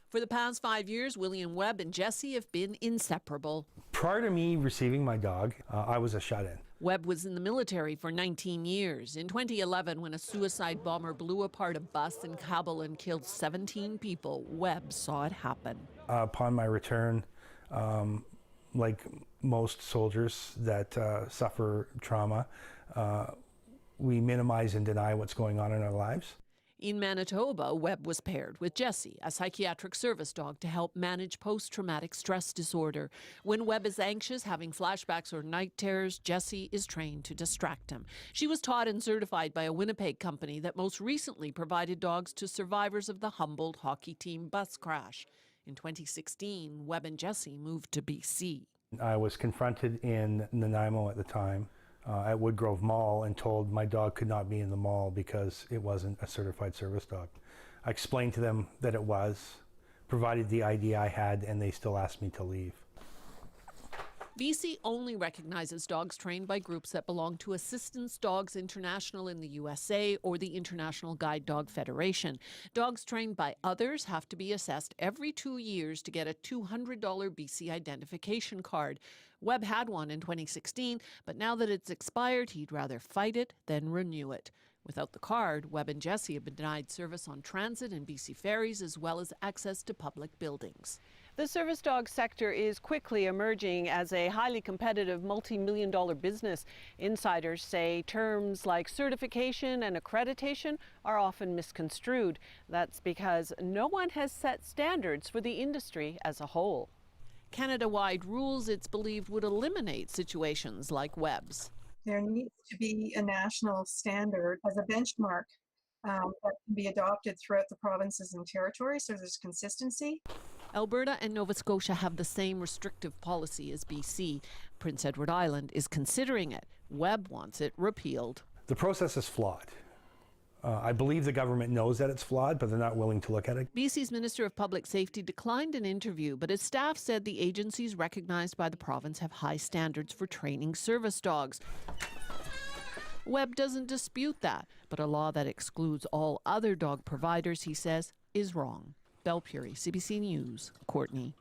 For the past 5 years, William Webb and Jesse have been inseparable. Prior to me receiving my dog, I was a shut-in. Webb was in the military for 19 years. In 2011, when a suicide bomber blew apart a bus in Kabul and killed 17 people, Webb saw it happen. Upon my return, like most soldiers that suffer trauma, we minimize and deny what's going on in our lives. In Manitoba, Webb was paired with Jesse, a psychiatric service dog, to help manage post-traumatic stress disorder. When Webb is anxious, having flashbacks or night terrors, Jesse is trained to distract him. She was taught and certified by a Winnipeg company that most recently provided dogs to survivors of the Humboldt hockey team bus crash. In 2016, Webb and Jesse moved to BC. I was confronted in Nanaimo at the time, at Woodgrove Mall, and told my dog could not be in the mall because it wasn't a certified service dog. I explained to them that it was, provided the ID I had, and they still asked me to leave. BC only recognizes dogs trained by groups that belong to Assistance Dogs International in the USA or the International Guide Dog Federation. Dogs trained by others have to be assessed every 2 years to get a $200 BC identification card. Webb had one in 2016, but now that it's expired, he'd rather fight it than renew it. Without the card, Webb and Jesse have been denied service on transit and BC ferries, as well as access to public buildings. The service dog sector is quickly emerging as a highly competitive multi-million-dollar business. Insiders say terms like certification and accreditation are often misconstrued. That's because no one has set standards for the industry as a whole. Canada-wide rules, it's believed, would eliminate situations like Webb's. There needs to be a national standard as a benchmark that can be adopted throughout the provinces and territories, so there's consistency. Alberta and Nova Scotia have the same restrictive policy as BC. Prince Edward Island is considering it. Webb wants it repealed. The process is flawed. I believe the government knows that it's flawed, but they're not willing to look at it. BC's Minister of Public Safety declined an interview, but his staff said the agencies recognized by the province have high standards for training service dogs. Webb doesn't dispute that, but a law that excludes all other dog providers, he says, is wrong. Belle Puri, CBC News, Courtney.